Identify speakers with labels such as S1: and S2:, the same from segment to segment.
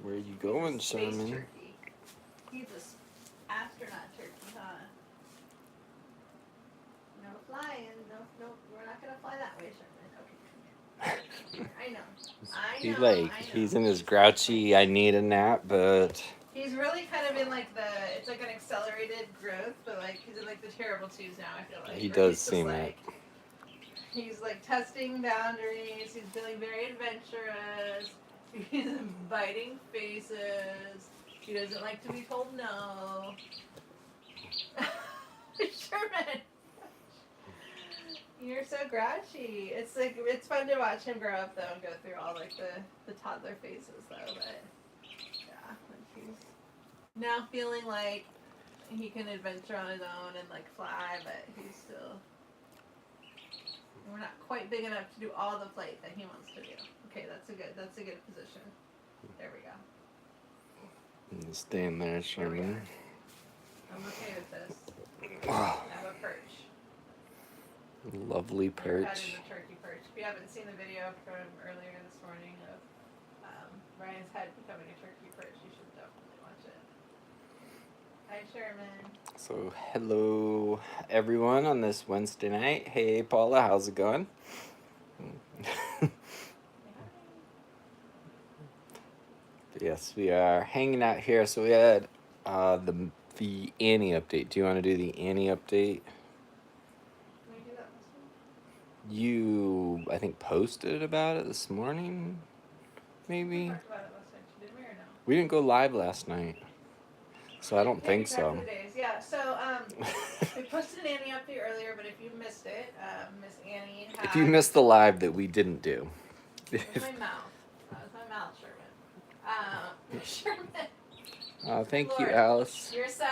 S1: Where are you going,
S2: Space
S1: Sherman?
S2: turkey. He's an astronaut turkey, huh? No flying. No, we're not gonna fly that way, Sherman. Okay. I know.
S1: He's in his grouchy, I need a nap, but
S2: He's really kind of in like it's like an accelerated growth, but like he's in like the terrible twos now, I feel like.
S1: he
S2: Where
S1: does
S2: he's just
S1: seem
S2: like, he's like testing boundaries, he's feeling very adventurous, he's biting faces, he doesn't like to be told no. Sherman! You're so grouchy. It's like it's fun to watch him grow up though and go through all like the toddler phases though, but yeah, like he's now feeling like he can adventure on his own and like fly, but he's still we're not quite big enough to do all the flight that he wants to do. Okay, that's a good position. There we go.
S1: Staying there, Sherman.
S2: I'm okay with this. I have a perch.
S1: Lovely
S2: Your head is
S1: perch.
S2: a turkey perch. If you haven't seen the video from earlier this morning of Ryan's head becoming a turkey perch, you should definitely watch it. Hi, Sherman.
S1: So, hello everyone on this Wednesday night. Hey, Paula, how's it going? Yes, we are hanging out here. So we had the Annie update. Do you want to do the Annie update?
S2: Can we do that this one?
S1: You, I think, posted about it this morning.
S2: We
S1: Maybe
S2: talked about it last night, didn't we, or no?
S1: we didn't go live last night, so I don't think so.
S2: Days. Yeah. So we posted an Annie update earlier, but if you missed it, Miss Annie had.
S1: If you missed the live that we didn't do.
S2: That was my mouth. That was my mouth, Sherman. Sherman.
S1: Oh, thank
S2: Lord,
S1: you, Alice.
S2: Your son,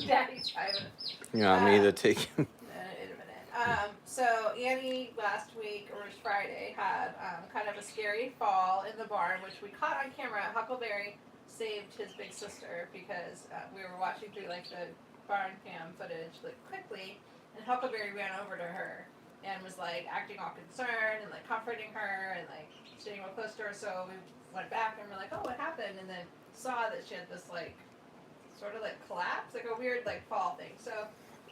S2: Daddy's driving.
S1: You want me to take him?
S2: In a minute. So Annie last week, or Friday, had kind of a scary fall in the barn, which we caught on camera. Huckleberry saved his big sister because we were watching through like the barn cam footage like quickly, and Huckleberry ran over to her and was like acting all concerned and like comforting her and like staying real close to her. So we went back and we're like, oh, what happened? And then saw that she had this like sort of like collapse, like a weird like fall thing. So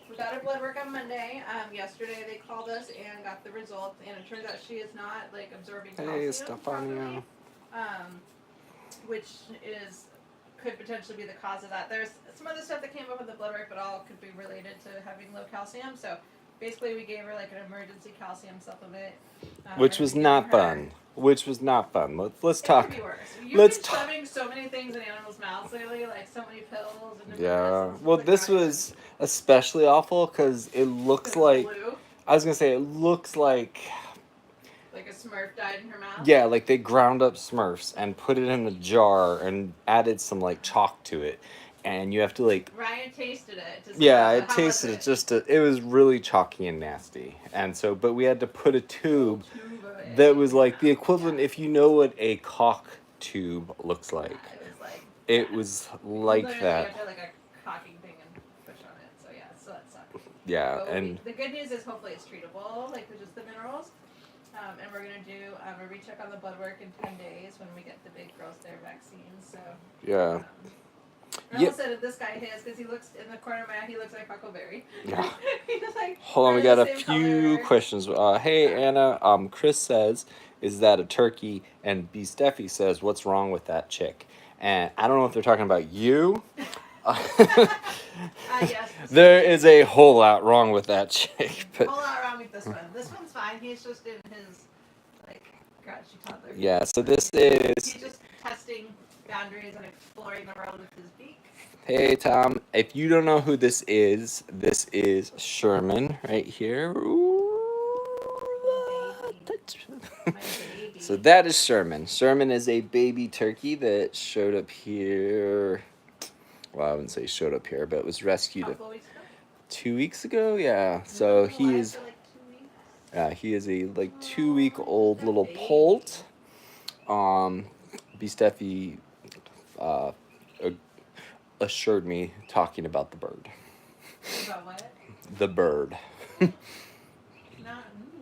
S2: we got her blood work on Monday. Yesterday they called us and got the results, and it turns out she is not like absorbing calcium properly, which could potentially be the cause of that. There's some other stuff that came up with the blood work, but all could be related to having low calcium. So basically, we gave her like an emergency calcium supplement,
S1: Which was not fun. Let's talk.
S2: It could be worse. You've been shoving so many things in animals' mouths lately, like so many pills and
S1: yeah. Well, this was especially awful because it looks like.
S2: Blue.
S1: I was gonna say it looks like.
S2: Like a Smurf died in her mouth?
S1: Yeah, like they ground up Smurfs and put it in a jar and added some like chalk to it. And you have to like.
S2: Ryan tasted it.
S1: Yeah, I tasted it. It was really chalky and nasty. And so, but we had to put a tube that was like the equivalent, if you know what a caulk tube looks like. It was like that.
S2: You have to like a caulking thing and push on it. So yeah, so that sucks.
S1: Yeah,
S2: but
S1: and
S2: the good news is hopefully it's treatable, like just the minerals. And we're gonna do a recheck on the blood work in 10 days when we get the big girls their vaccines. So
S1: yeah.
S2: I almost said this guy his because he looks in the corner of my eye. He looks like Huckleberry.
S1: Yeah.
S2: He's like.
S1: Hold on, we got a few questions. Hey Anna, Chris says, "Is that a turkey?" And B Steffi says, "What's wrong with that chick?" And I don't know if they're talking about you.
S2: Yes.
S1: There is a whole lot wrong with that chick. But
S2: a whole lot wrong with this one. This one's fine. He's just in his like grouchy toddler.
S1: Yeah. So this is.
S2: He's just testing boundaries and exploring the world with his beak.
S1: Hey Tom, if you don't know who this is Sherman right here. So that is Sherman. Sherman is a baby turkey that showed up here. Well, I wouldn't say showed up here, but it was rescued 2 weeks ago. Yeah. So he is. He is a like 2-week-old little poult. B Steffi assured me talking about the bird.
S2: About what?
S1: The bird.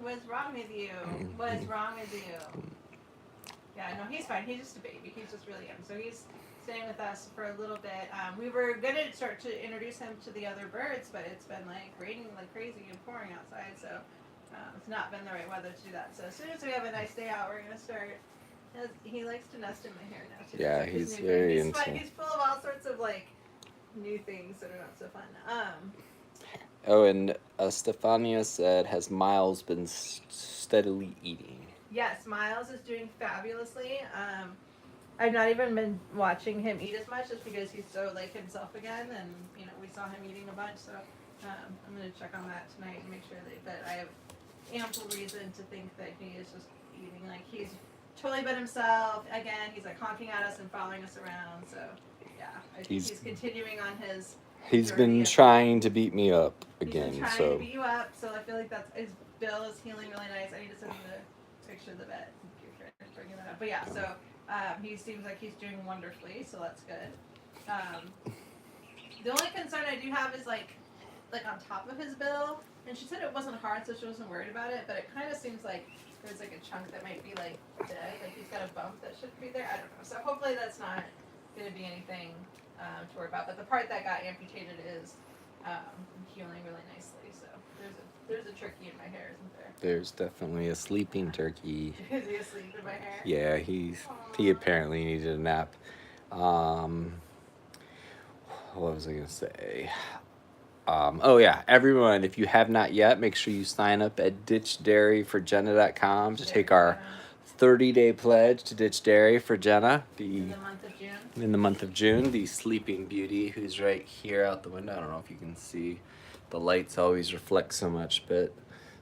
S2: What's wrong with you? What's wrong with you? Yeah, no, he's fine. He's just a baby. He's just really young. So he's staying with us for a little bit. We were gonna start to introduce him to the other birds, but it's been like raining like crazy and pouring outside, so it's not been the right weather to do that. So as soon as we have a nice day out, we're gonna start. He likes to nest in my hair now too.
S1: Yeah,
S2: Like
S1: he's very
S2: he's
S1: into.
S2: fun. He's full of all sorts of like new things that are not so fun.
S1: Oh, and Stefania said, has Miles been steadily eating?
S2: Yes, Miles is doing fabulously. I've not even been watching him eat as much just because he's so like himself again, and we saw him eating a bunch. So I'm gonna check on that tonight and make sure that. But I have ample reason to think that he is just eating like he's totally been himself again. He's like honking at us and following us around. So yeah, I think he's continuing on his.
S1: He's been trying to beat me up again.
S2: He's been trying to beat you up, so I feel like that's his bill is healing really nice. I need to send you the picture of the vet. Thank you for bringing that up. But yeah, so he seems like he's doing wonderfully, so that's good. The only concern I do have is like on top of his bill, and she said it wasn't hard, so she wasn't worried about it. But it kind of seems like there's like a chunk that might be like dead, like he's got a bump that shouldn't be there. I don't know. So hopefully that's not going to be anything to worry about. But the part that got amputated is healing really nicely. So there's a turkey in my hair, isn't there?
S1: There's definitely a sleeping turkey.
S2: Is he asleep in my hair?
S1: Yeah, he apparently needed a nap. What was I gonna say? Oh yeah, everyone, if you have not yet, make sure you sign up at ditchdairyforjenna.com to take our 30-day pledge to ditch dairy for Jenna.
S2: In the month of June.
S1: In the month of June, the sleeping beauty who's right here out the window. I don't know if you can see, the lights always reflect so much, but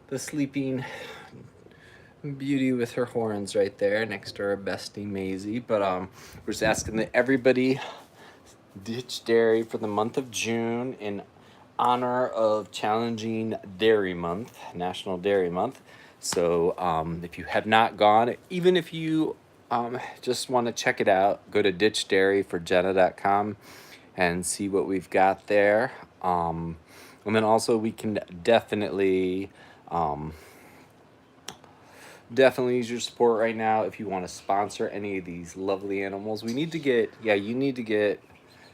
S1: the sleeping beauty with her horns right there next to her bestie Maisie. But we're just asking that everybody ditch dairy for the month of June in honor of challenging Dairy Month, National Dairy Month. So if you have not gone, even if you just want to check it out, go to ditchdairyforjenna.com and see what we've got there. And then also we can definitely use your support right now if you want to sponsor any of these lovely animals. We need to get, you need to get.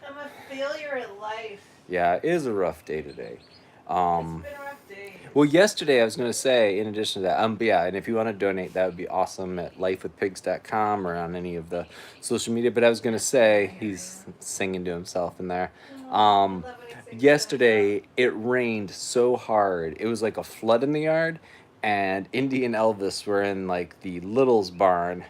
S2: I'm a failure at life.
S1: Yeah, it is a rough day today.
S2: It's been a rough day.
S1: Well, yesterday I was going to say, in addition to that, but yeah, and if you want to donate, that would be awesome at lifewithpigs.com or on any of the social media. But I was going to say, he's singing to himself in there. Yesterday it rained so hard. It was like a flood in the yard, and Indy and Elvis were in like the Littles barn,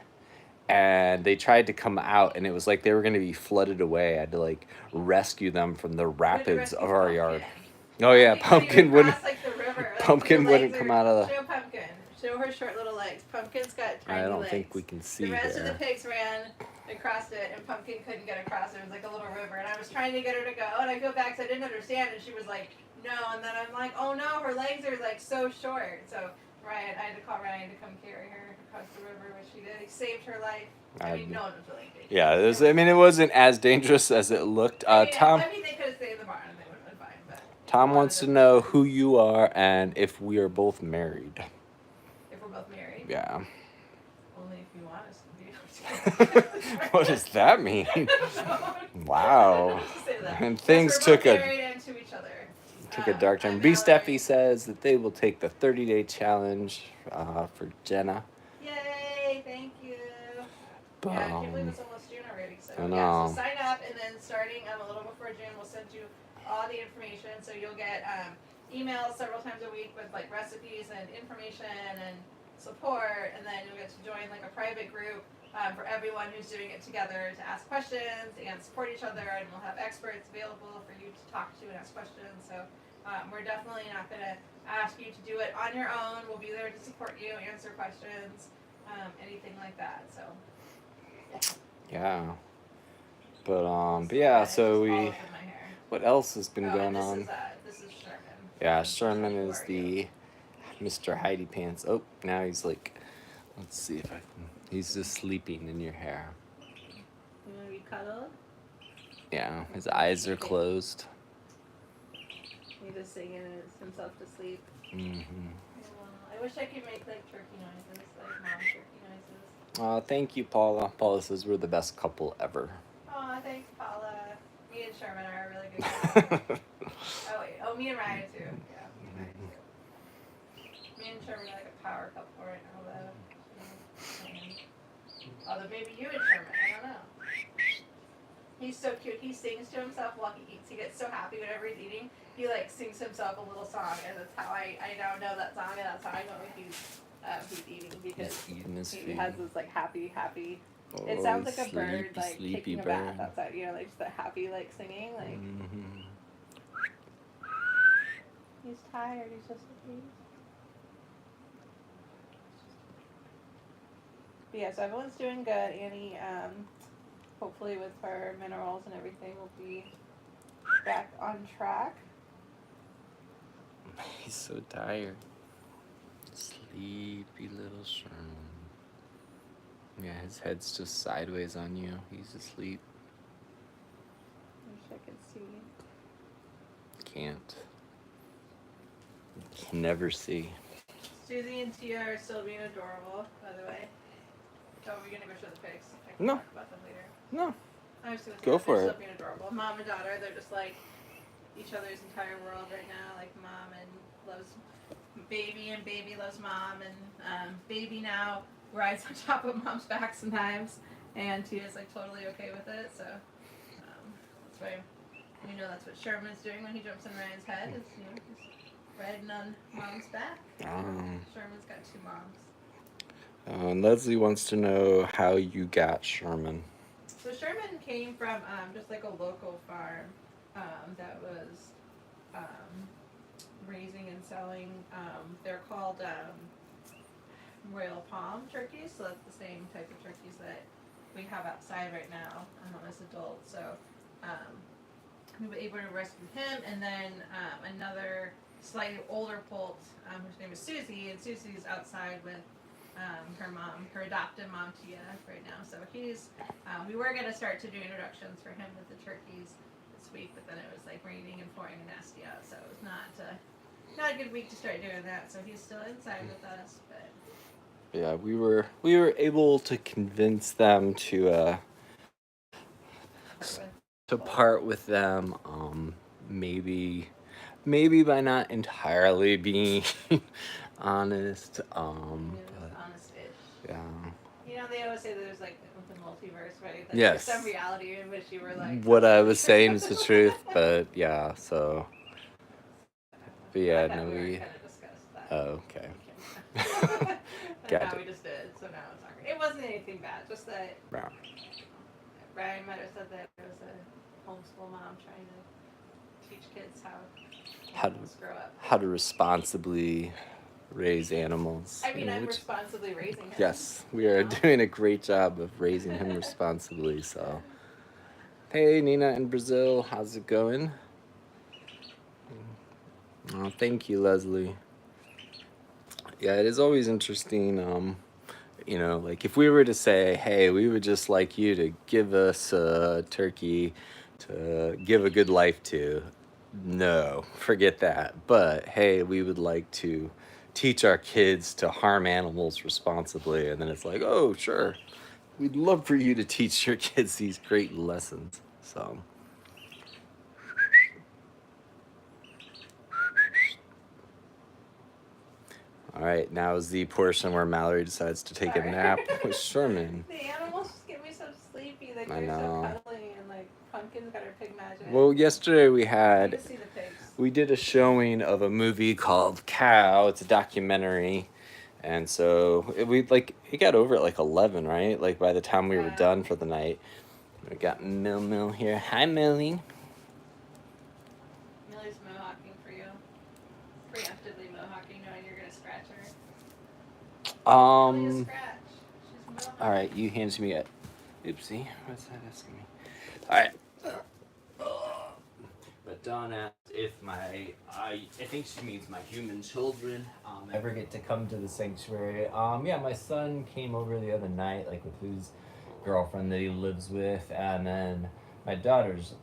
S1: and they tried to come out, and it was like they were going to be flooded away. I had to like rescue them from the rapids of our yard. Oh yeah, Pumpkin wouldn't.
S2: Like the river. Like
S1: Pumpkin wouldn't come out of the.
S2: Show Pumpkin. Show her short little legs. Pumpkin's got tiny legs.
S1: I don't think we can see
S2: the rest
S1: there.
S2: of the pigs ran across it, and Pumpkin couldn't get across. It was like a little river, and I was trying to get her to go, and I go back, so I didn't understand, and she was like, "No," and then I'm like, "Oh no, her legs are like so short." So I had to call Ryan to come carry her across the river, which she did. He saved her life. I mean, no one was really dangerous.
S1: Yeah, it wasn't as dangerous as it looked. Tom.
S2: I mean, they could have stayed in the barn and they would have been fine. But
S1: Tom wants to know who you are and if we are both married.
S2: If we're both married?
S1: Yeah.
S2: Only if you want us to be.
S1: What does that mean? Wow. And things took a dark turn. B. Steffi says that they will take the 30-day challenge for Jenna.
S2: Yay! Thank you.
S1: But,
S2: yeah, I can't believe it's almost June already. So
S1: I know.
S2: Yeah, so sign up, and then starting a little before June, we'll send you all the information. So you'll get emails several times a week with like recipes and information and support, and then you'll get to join like a private group for everyone who's doing it together to ask questions and support each other, and we'll have experts available for you to talk to and ask questions. So we're definitely not going to ask you to do it on your own. We'll be there to support you, answer questions, anything like that. So
S1: yeah. But yeah, so what else has been going on?
S2: This is Sherman.
S1: Yeah, Sherman is the Mr. Heidi Pants. Oh, now he's like, let's see if I can. He's just sleeping in your hair.
S2: You want to be cuddled?
S1: Yeah, his eyes are closed.
S2: He's just singing himself to sleep.
S1: Mm-hmm.
S2: I wish I could make like turkey noises, like mom turkey noises.
S1: Thank you, Paula. Paula says we're the best couple ever.
S2: Oh, thanks, Paula. Me and Sherman are a really good couple. Oh wait, me and Ryan too. Yeah, me and Ryan too. Me and Sherman are like a power couple right now, though. Although maybe you and Sherman, I don't know. He's so cute. He sings to himself while he eats. He gets so happy whenever he's eating. He like sings himself a little song, and that's how I now know that song, and that's how I know he's eating because
S1: He's eating his
S2: he
S1: food.
S2: has this like happy.
S1: Oh,
S2: It sounds like a
S1: sleepy,
S2: bird like
S1: sleepy
S2: taking a
S1: bird.
S2: bath outside. You know, like just a happy like singing. Like he's tired. He's just confused. But yeah, so everyone's doing good. Annie, hopefully with her minerals and everything, will be back on track.
S1: He's so tired. Sleepy little Sherman. Yeah, his head's just sideways on you. He's asleep.
S2: Wish I could see.
S1: Can't. Can never see.
S2: Susie and Tia are still being adorable, by the way. Oh, we're gonna go show the pics. I can
S1: No.
S2: talk about them later.
S1: No.
S2: I was gonna say
S1: Go for
S2: they're
S1: it.
S2: still being adorable. Mom and daughter, they're just like each other's entire world right now. Like mom and loves baby, and baby loves mom, and baby now rides on top of mom's back sometimes, and Tia's like totally okay with it. So that's why we know that's what Sherman's doing when he jumps in Ryan's head. Is he's riding on mom's back. Sherman's got two moms.
S1: And Leslie wants to know how you got Sherman.
S2: So Sherman came from just like a local farm that was raising and selling. They're called Royal Palm turkeys, so that's the same type of turkeys that we have outside right now as adults. So we were able to rescue him, and then another slightly older poult, whose name is Susie, and Susie's outside with her mom, her adopted mom Tia, right now. So he's, we were gonna start to do introductions for him with the turkeys this week, but then it was like raining and pouring and nasty out, so it was not a good week to start doing that. So he's still inside with us, but
S1: Yeah, we were able to convince them to part with them. Maybe by not entirely being honest. But
S2: honest-ish.
S1: yeah.
S2: You know, they always say that there's like with the multiverse, right? That
S1: Yes.
S2: There's some reality in which you were like.
S1: What I was saying is the truth, but yeah. So. But yeah, no, we.
S2: Kind of discussed that.
S1: Oh, okay.
S2: Now we just did, so now it's awkward. It wasn't anything bad, just that.
S1: Yeah.
S2: Ryan might have said that it was a homeschool mom trying to teach kids how to grow up.
S1: How to responsibly raise animals.
S2: I mean, I'm responsibly raising him.
S1: Yes, we are doing a great job of raising him responsibly. So, hey, Nina in Brazil, how's it going? Oh, thank you, Leslie. Yeah, it is always interesting. You know, like if we were to say, hey, we would just like you to give us a turkey to give a good life to. No, forget that. But hey, we would like to teach our kids to harm animals responsibly. And then it's like, oh, sure. We'd love for you to teach your kids these great lessons. So. All right, now is the portion where Mallory decides to take a nap with Sherman.
S2: The animals just get me so sleepy. Like
S1: I
S2: they're
S1: know.
S2: so cuddly, and like Pumpkin's got her pig magic.
S1: Well, yesterday we
S2: You
S1: had
S2: can see the pigs.
S1: we did a showing of a movie called Cow. It's a documentary, and so it got over at like 11, right? Like by the time we were done for the night, we got Mill here. Hi, Millie.
S2: Millie's mohawking for you. Preemptively mohawking, knowing you're gonna scratch her. Millie, a scratch. She's mohawking.
S1: All right, you hand me it. Oopsie, what's that asking me? All right. But Dawn asked if I think she means my human children ever get to come to the sanctuary. Yeah, my son came over the other night, like with his girlfriend that he lives with, and then my daughter's,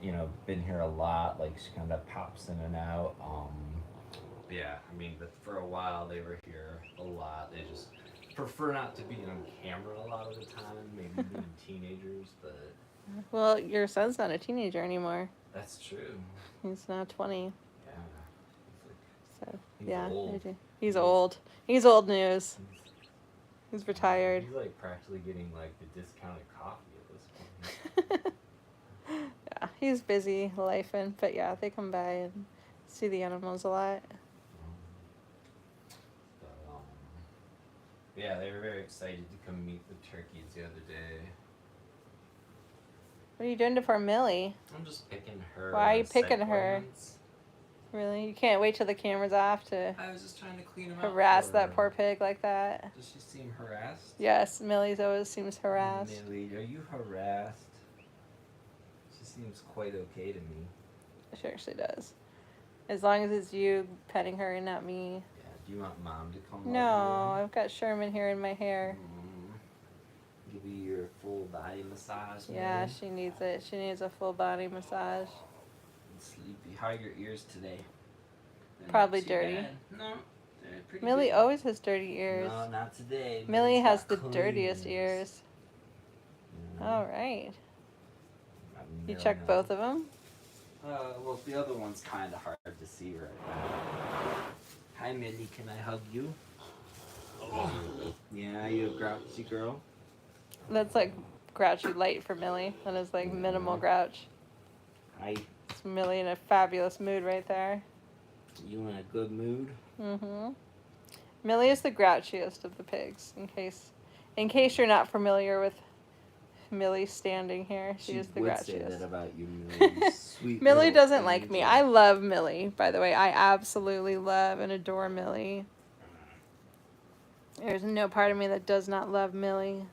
S1: been here a lot. Like she kind of pops in and out. Yeah, I mean, but for a while they were here a lot. They just prefer not to be on camera a lot of the time. Maybe being teenagers, but
S2: Well, your son's not a teenager anymore.
S1: that's true.
S2: He's now 20.
S1: Yeah.
S2: So,
S1: He's
S2: yeah,
S1: old.
S2: he's old. He's old news. He's retired.
S1: He's like practically getting like the discounted coffee at this point.
S2: Yeah, he's busy lifing, but yeah, they come by and see the animals a lot.
S1: But, yeah, they were very excited to come meet the turkeys the other day.
S2: What are you doing to poor Millie?
S1: I'm just picking her.
S2: Why are you picking her?
S1: segments.
S2: Really? You can't wait till the camera's off to
S1: I was just trying to clean them out.
S2: harass that poor pig like that?
S1: Does she seem harassed?
S2: Yes, Millie's always seems harassed.
S1: Millie, are you harassed? She seems quite okay to me.
S2: She actually does. As long as it's you petting her and not me.
S1: Yeah, do you want Mom to come
S2: No,
S1: over?
S2: I've got Sherman here in my hair.
S1: Give you your full body massage.
S2: Yeah,
S1: Millie?
S2: she needs it. She needs a full body massage.
S1: Sleepy. How are your ears today? They're
S2: Probably
S1: not too
S2: dirty.
S1: bad. No, they're pretty
S2: Millie
S1: good.
S2: always has dirty ears.
S1: No, not today.
S2: Millie
S1: Millie's
S2: has
S1: got
S2: the
S1: clean
S2: dirtiest ears.
S1: Yeah.
S2: All right.
S1: I mean,
S2: You
S1: really
S2: checked
S1: not.
S2: both of them?
S1: Well, the other one's kind of hard to see right now. Hi, Millie. Can I hug you? Yeah, you a grouchy girl?
S2: That's like grouchy light for Millie. That is like minimal grouch.
S1: Hi.
S2: It's Millie in a fabulous mood right there.
S1: You in a good mood?
S2: Mm-hmm. Millie is the grouchiest of the pigs. In case you're not familiar with Millie standing here, she is the
S1: would say
S2: grouchiest.
S1: that about you, Millie. Sweet
S2: Millie
S1: little
S2: doesn't like me.
S1: angel.
S2: I love Millie, by the way. I absolutely love and adore Millie. There's no part of me that does not love Millie.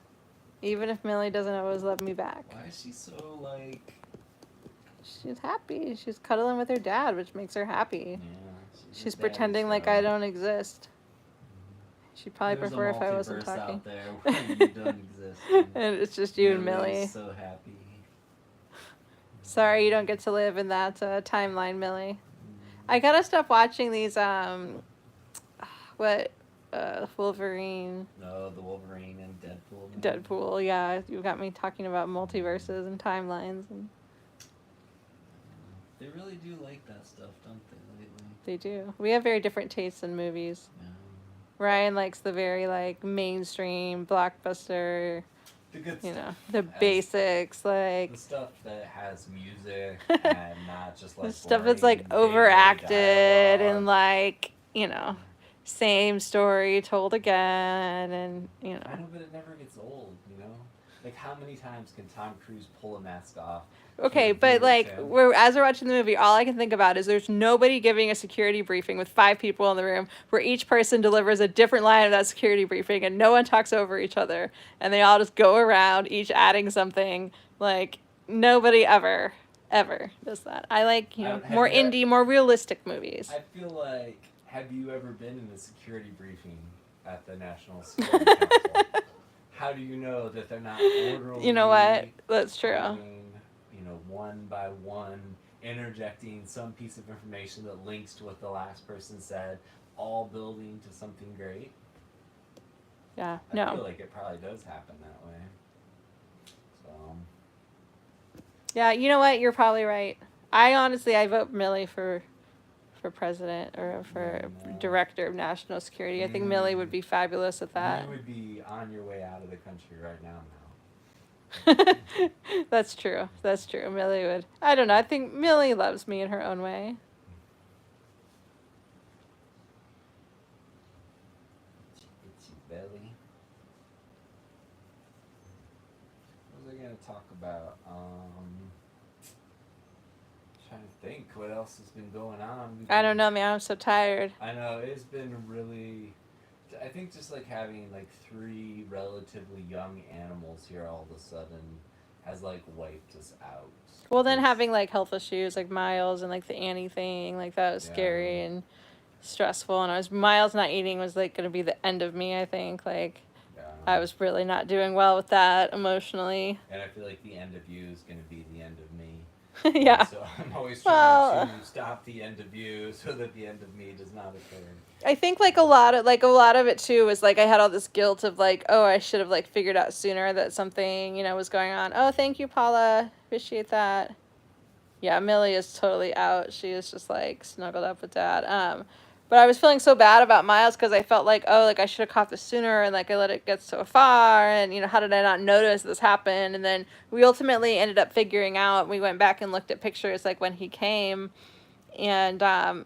S2: Even if Millie doesn't always love me back.
S1: Why is she so like?
S2: She's happy. She's cuddling with her dad, which makes her happy.
S1: Yeah,
S2: She's pretending like I don't exist. She'd probably
S1: There's
S2: prefer
S1: a
S2: if I wasn't
S1: multiverse
S2: talking.
S1: out there where you don't exist.
S2: And it's just you and
S1: Millie's
S2: Millie.
S1: So happy.
S2: Sorry you don't get to live in that timeline, Millie. I gotta stop watching these, Wolverine,
S1: No, the Wolverine and Deadpool. movie.
S2: Deadpool, yeah. You got me talking about multiverses and timelines, and
S1: They really do like that stuff, don't they, lately?
S2: they do. We have very different tastes in movies.
S1: Yeah.
S2: Ryan likes the very, like, mainstream, blockbuster,
S1: The good
S2: you
S1: stuff.
S2: know, the basics, like...
S1: The stuff that has music and not just like
S2: The stuff that's like
S1: boring
S2: overacted
S1: dialogue.
S2: and like, you know, same story told again, and you
S1: I
S2: know.
S1: know, but it never gets old, you know? Like, how many times can Tom Cruise pull a mask off?
S2: Okay,
S1: to
S2: but
S1: reveal
S2: like
S1: him?
S2: as we're watching the movie, all I can think about is there's nobody giving a security briefing with 5 people in the room where each person delivers a different line of that security briefing and no one talks over each other and they all just go around each adding something. Like nobody ever does that. I like, you know,
S1: Have
S2: more
S1: you-
S2: indie, more realistic movies.
S1: I feel like, have you ever been in a security briefing at the National Security Council? How do you know that they're not orderly?
S2: You know what? That's true.
S1: Talking, you know, one by one, interjecting some piece of information that links to what the last person said, all building to something great.
S2: Yeah.
S1: I
S2: No.
S1: feel like it probably does happen that way. So,
S2: Yeah, you know what? You're probably right. I vote Millie for president or for director of national security. I think Millie would be fabulous at that.
S1: you would be on your way out of the country right now.
S2: That's true. That's true. Millie would. I don't know. I think Millie loves me in her own way.
S1: Itchy belly. What was I gonna talk about? Trying to think what else has been going on.
S2: I don't know, man. I'm so tired.
S1: I know it's been really. I think just like having like 3 relatively young animals here all of a sudden has like wiped us out.
S2: Well, then
S1: It's-
S2: having like health issues like Miles and like the Annie thing, like that was scary and stressful. And Miles not eating was like gonna be the end of me. I think like
S1: yeah.
S2: I was really not doing well with that emotionally.
S1: And I feel like the end of you is gonna be the end of me. And
S3: Yeah.
S1: so I'm always
S3: Well,
S1: trying to stop the end of you so that the end of me does not occur.
S3: I think like a lot of it too was like I had all this guilt of like, oh, I should have like figured out sooner that something, was going on. Oh, thank you, Paula. Appreciate that. Yeah, Millie is totally out. She is just like snuggled up with dad. But I was feeling so bad about Miles because I felt like, oh, like I should have caught this sooner, and like I let it get so far, and how did I not notice this happened? And then we ultimately ended up figuring out. We went back and looked at pictures like when he came, and and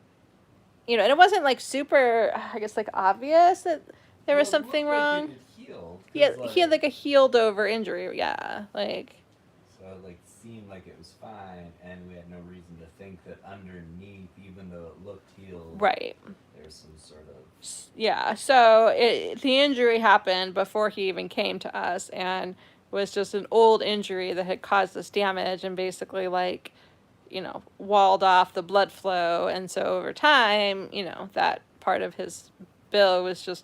S3: it wasn't like super, I guess, like obvious that there was
S1: Well, it
S3: something
S1: looked like it
S3: wrong.
S1: had healed.
S3: He had like a healed over injury. Yeah, like.
S1: So it like seemed like it was fine, and we had no reason to think that underneath, even though it looked healed,
S3: Right.
S1: there's some sort of
S3: Yeah, so the injury happened before he even came to us, and was just an old injury that had caused this damage and basically like walled off the blood flow, and so over time that part of his bill was just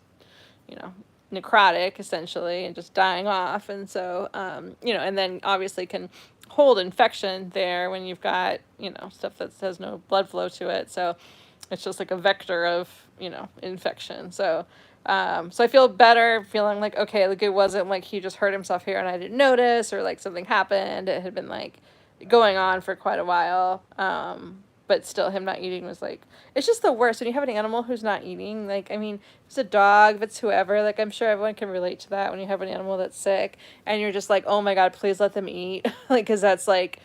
S3: you know necrotic essentially and just dying off, and so and then obviously can hold infection there when you've got stuff that has no blood flow to it, so it's just like a vector of infection. So I feel better feeling like, okay, like it wasn't like he just hurt himself here and I didn't notice, or like something happened. It had been like going on for quite a while. But still, him not eating was like, it's just the worst when you have an animal who's not eating. Like, I mean, if it's a dog, if it's whoever, like, I'm sure everyone can relate to that when you have an animal that's sick and you're just like, oh my God, please let them eat. Like, because that's like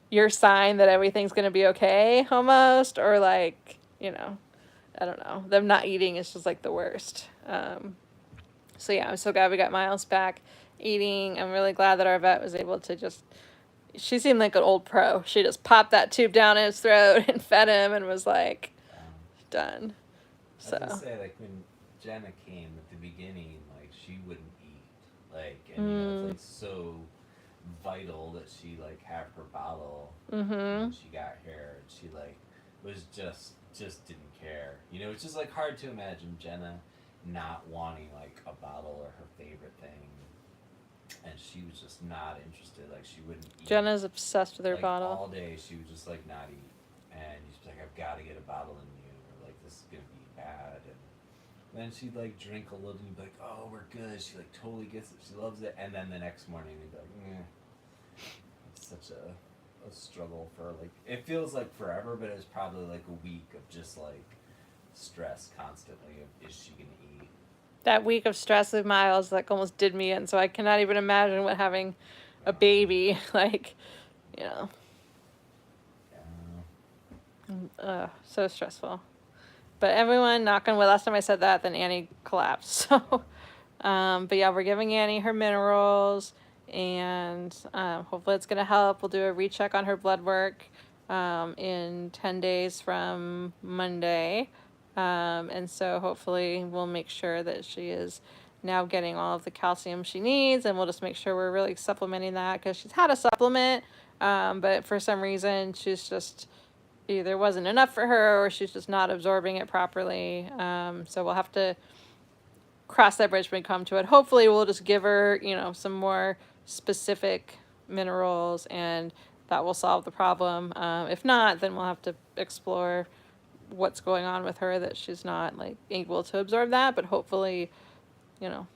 S3: your sign that everything's going to be okay almost, or like, I don't know. Them not eating is just like the worst. So yeah, I'm so glad we got Miles back eating. I'm really glad that our vet was able to just. She seemed like an old pro. She just popped that tube down his throat and fed him and was like, done.
S1: I was gonna
S3: So.
S1: say, like when Jenna came at the beginning, like she wouldn't eat, like, and it's like so vital that she like have her bottle when she got here, and she like was just didn't care. It's just like hard to imagine Jenna not wanting like a bottle or her favorite thing, and she was just not interested. Like she wouldn't eat.
S3: Jenna's obsessed with her
S1: Like
S3: bottle.
S1: all day, she would just like not eat, and she's like, "I've got to get a bottle in you, or like this is gonna be bad." And then she'd like drink a little, and you'd be like, "Oh, we're good." She like totally gets it. She loves it. And then the next morning, you'd be like, It's such a struggle for like it feels like forever, but it was probably like a week of just like stress constantly of is she gonna eat?
S3: That week of stress with Miles like almost did me in, so I cannot even imagine what having a baby like, you know. So stressful. But everyone, knock on wood. Last time I said that, then Annie collapsed. So, but yeah, we're giving Annie her minerals, and hopefully it's gonna help. We'll do a recheck on her blood work in 10 days from Monday, and so hopefully we'll make sure that she is now getting all of the calcium she needs, and we'll just make sure we're really supplementing that because she's had a supplement, but for some reason she's just either wasn't enough for her or she's just not absorbing it properly. So we'll have to cross that bridge when we come to it. Hopefully we'll just give her, some more specific minerals and that will solve the problem. If not, then we'll have to explore what's going on with her that she's not like able to absorb that, but hopefully,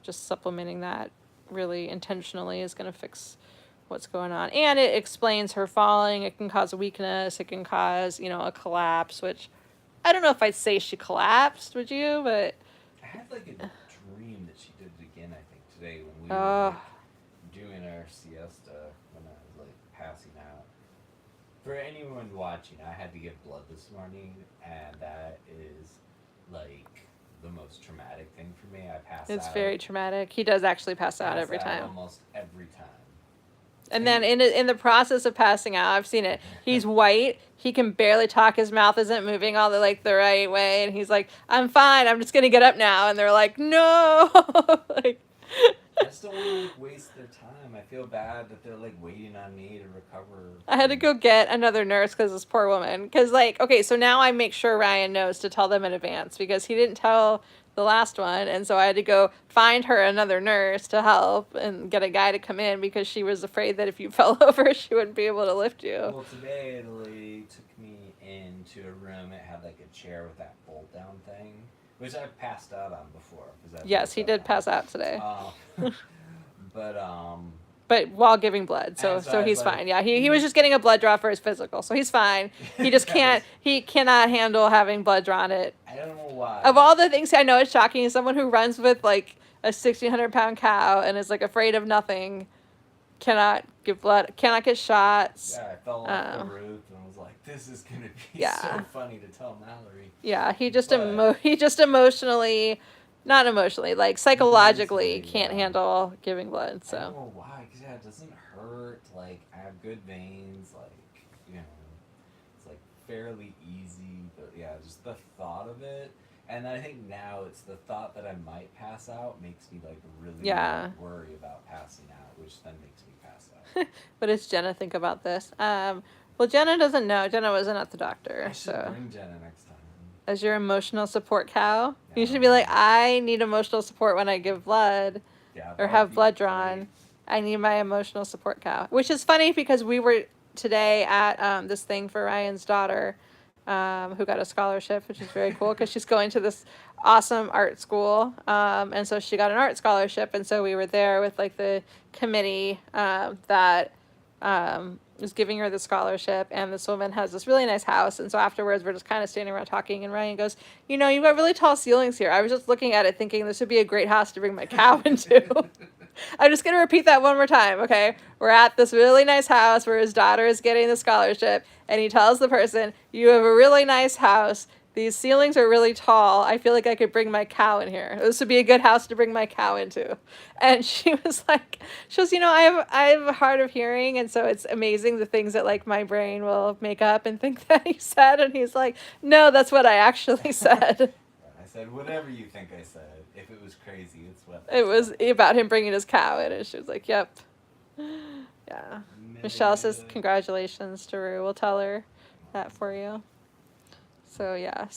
S3: just supplementing that really intentionally is going to fix what's going on. And it explains her falling. It can cause weakness. It can cause, a collapse, which I don't know if I'd say she collapsed, would you? But
S1: I had like a dream that she did it again, I think, today when we were like doing our siesta when I was like passing out. For anyone watching, I had to give blood this morning, and that is like the most traumatic thing for me. I pass out.
S3: It's very traumatic. He does actually pass out every time.
S1: Almost every time.
S3: And then in the process of passing out, I've seen it. He's white. He can barely talk. His mouth isn't moving all the right way, and he's like, "I'm fine. I'm just gonna get up now." And they're like, "No!" Like,
S1: I just don't want to like waste their time. I feel bad that they're like waiting on me to recover.
S3: I had to go get another nurse because this poor woman. Because, like, okay, so now I make sure Ryan knows to tell them in advance because he didn't tell the last one. And so I had to go find her another nurse to help and get a guy to come in because she was afraid that if you fell over, she wouldn't be able to lift you.
S1: Well, today the lady took me into a room. It had like a chair with that fold down thing, which I've passed out on before.
S3: Yes, he did pass out today.
S1: But
S3: while giving blood, so he's like, fine. Yeah, he was just getting a blood draw for his physical, so he's fine. He just he cannot handle having blood drawn. I
S1: don't know why.
S3: Of all the things, I know it's shocking. Someone who runs with like a 1,600-pound cow and is like afraid of nothing cannot give blood, cannot get shots.
S1: Yeah, I fell off the roof and was like, "This is gonna be so funny to tell Mallory."
S3: Yeah, he just emotionally. Not emotionally, like psychologically, can't handle giving blood. So.
S1: I don't know why, because it doesn't hurt. Like I have good veins. Like it's like fairly easy. But yeah, just the thought of it, and I think now it's the thought that I might pass out makes me like really worry about passing out, which then makes me pass out.
S3: What does Jenna think about this? Well, Jenna doesn't know. Jenna wasn't at the doctor.
S1: I should bring Jenna next time.
S3: As your emotional support cow. Yeah. You should be like, I need emotional support when I give blood or have blood drawn. Great. I need my emotional support cow. Which is funny because we were today at this thing for Ryan's daughter who got a scholarship, which is very cool because she's going to this awesome art school. And so she got an art scholarship. And so we were there with like the committee that was giving her the scholarship, and this woman has this really nice house, and so afterwards we're just kind of standing around talking, and Ryan goes, you've got really tall ceilings here. I was just looking at it thinking this would be a great house to bring my cow into. I'm just going to repeat that one more time, okay? We're at this really nice house where his daughter is getting the scholarship, and he tells the person, you have a really nice house. These ceilings are really tall. I feel like I could bring my cow in here. This would be a good house to bring my cow into. And she was like, I have a hard of hearing, and so it's amazing the things that like my brain will make up and think that he said. And he's like, no, that's what I actually said.
S1: I said, whatever you think I said. If it was crazy, it's what
S3: it was about him bringing his cow in, and she was like, yep. Yeah. Michelle says congratulations to Rue. We'll tell her that for you. So yeah,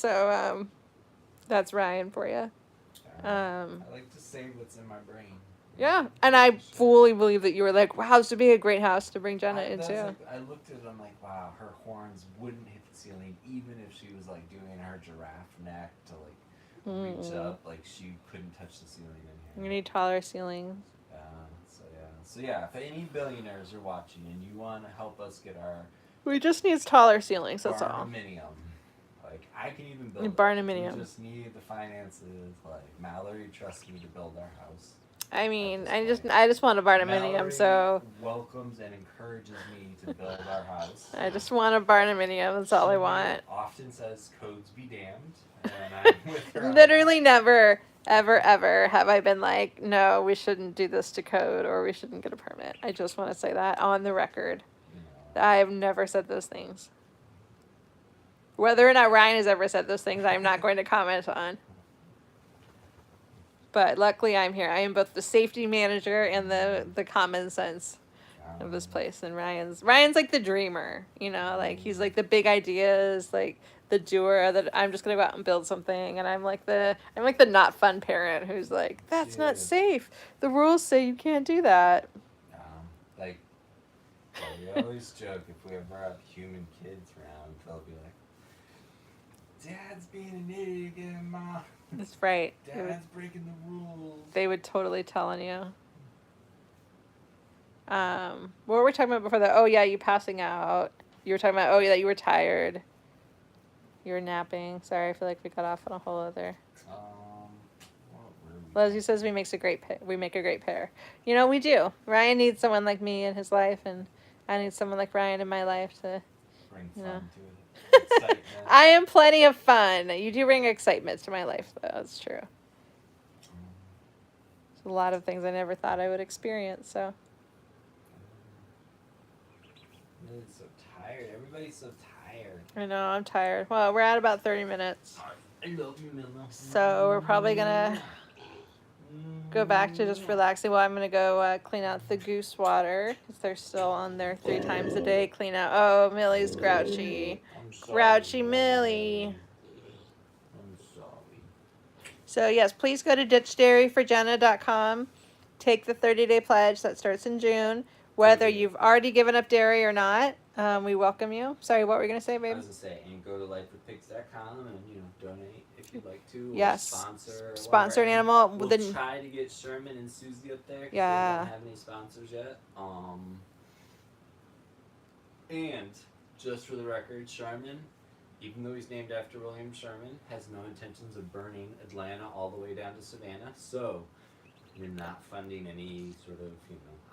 S3: that's Ryan for you.
S1: I like to say what's in my brain.
S3: Yeah, and I fully believe that you were like, wow, this would be a great house to bring Jenna into.
S1: I looked at it, I'm like, wow, her horns wouldn't hit the ceiling even if she was like doing her giraffe neck to like reach up, like she couldn't touch the ceiling in here.
S3: You need taller ceilings.
S1: So yeah, if any billionaires are watching and you want to help us get our...
S3: We just need taller ceilings, that's all.
S1: Barnuminium. Like, I can even build
S3: Barnuminium.
S1: We just need the finances. Like, Mallory trusts me to build our house.
S3: I mean, I just want a barnuminium,
S1: Mallory
S3: so...
S1: welcomes and encourages me to build our house.
S3: I just want a barnuminium, that's all I want.
S1: Often says, codes be damned, and I'm with her.
S3: Literally never, ever have I been like, no, we shouldn't do this to code, or we shouldn't get a permit. I just want to say that on the record. I have never said those things. Whether or not Ryan has ever said those things, I'm not going to comment on. But luckily I'm here. I am both the safety manager and the common sense of this place. And Ryan's like the dreamer, like he's like the big ideas, like the doer that I'm just gonna go out and build something, and I'm like the not fun parent who's like, that's not safe. The rules say you can't do that.
S1: We always joke if we ever have human kids around, they'll be like, Dad's being an idiot again, Mom.
S3: That's right.
S1: Dad's breaking the rules.
S3: They would totally tell on you. What were we talking about before that? Oh, yeah, you passing out. You were talking about, oh, yeah, you were tired. You were napping. Sorry, I feel like we got off on a whole other... Leslie says we make a great pair. We do. Ryan needs someone like me in his life, and I need someone like Ryan in my life to...
S1: Bring fun to it. Excitement.
S3: I am plenty of fun. You do bring excitement to my life, though. That's true. There's a lot of things I never thought I would experience, so...
S1: I'm really so tired. Everybody's so tired.
S3: I know, I'm tired. Well, we're at about 30 minutes.
S1: I love you, Mama.
S3: So we're probably gonna... go back to just relaxing. Well, I'm gonna go clean out the goose water because they're still on there 3 times a day. Clean out. Oh, Millie's grouchy.
S4: I'm sorry,
S3: Grouchy Millie.
S4: I'm sorry.
S3: So yes, please go to ditchdairyforjenna.com. Take the 30-day pledge that starts in June. Whether you've already given up dairy or not, we welcome you. Sorry, what were you gonna say,
S4: I
S3: babe?
S4: was gonna say, and go to lifewithpigs.com and donate if you'd like to. Or
S3: Yes.
S4: Sponsor.
S3: Sponsor an
S4: whatever.
S3: animal.
S4: We'll
S3: Then
S4: try to get Sherman and Susie up there. 'Cause
S3: Yeah.
S4: They don't have any sponsors yet. And just for the record, Sherman, even though he's named after William Sherman, has no intentions of burning Atlanta all the way down to Savannah. So you're not funding any sort of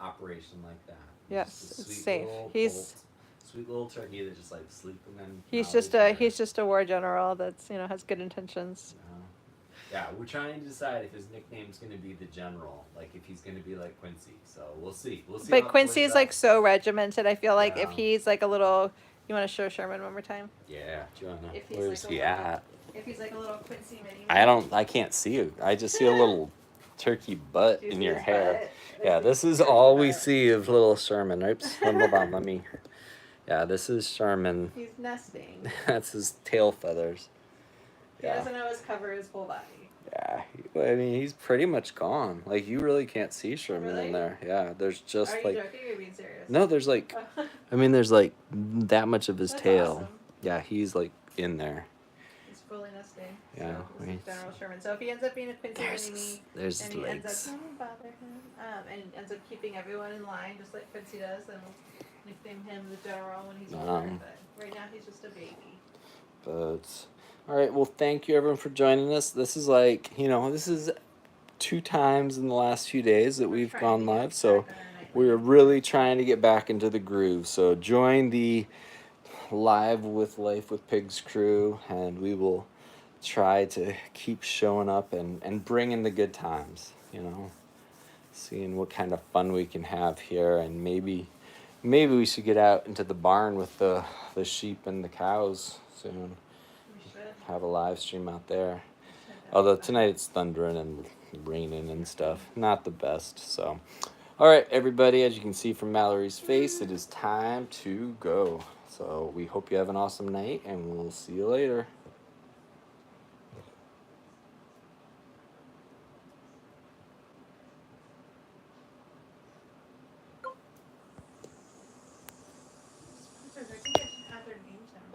S4: operation like that.
S3: Yes,
S4: Just a
S3: it's
S4: sweet
S3: safe.
S4: Little sweet little turkey that just like sleeping in.
S3: he's
S4: Molly's
S3: just a
S4: bed.
S3: he's just a war general that's has good intentions.
S4: Yeah, we're trying to decide if his nickname's going to be the General, like if he's going to be like Quincy. So we'll see. We'll see.
S3: But Quincy is like so regimented. I feel like if
S4: Yeah.
S3: he's like a little, you want to show Sherman one more time?
S4: Yeah, do you wanna?
S2: If he's
S1: Where's
S2: like
S1: he
S2: a little,
S1: at?
S2: If he's like a little Quincy mini.
S1: I can't see you. I just see a little turkey butt
S2: Do you
S1: in
S2: see
S1: your
S2: his
S1: hair.
S2: butt?
S1: Yeah, this is all we see of little Sherman. Oops, hold on, let me. Yeah, this is Sherman.
S2: He's nesting.
S1: That's his tail feathers.
S2: He doesn't always cover his whole body.
S1: Yeah, I mean he's pretty much gone. Like you really can't see Sherman
S2: Really?
S1: in there. Yeah, there's just
S2: Are you
S1: like
S2: joking or are you being serious?
S1: no, there's like I mean there's like that much of his
S2: That's
S1: tail.
S2: awesome.
S1: Yeah, he's like in there.
S2: He's fully nesting.
S1: Yeah,
S2: So this
S1: right.
S2: is General Sherman. So if he ends up being a Quincy
S1: There's
S2: mini
S1: his, there's
S2: and
S1: his
S2: he ends
S1: legs.
S2: up don't bother him, and ends up keeping everyone in line just like Quincy does, then we'll nickname him the General when he's older. But right now he's just a baby.
S1: But all right, well, thank you everyone for joining us. This is like this is 2 times in the last few days that we've gone live, so we're really trying to get back into the groove. So join the Live with Life with Pigs crew, and we will try to keep showing up and bringing the good times. Seeing what kind of fun we can have here, and maybe we should get out into the barn with the sheep and the cows soon.
S2: We should.
S1: Have a live stream out there. Although tonight it's thundering and raining and stuff. Not the best. So, all right, everybody, as you can see from Mallory's face, it is time to go. So we hope you have an awesome night, and we'll see you later.
S2: I think I should have their names down.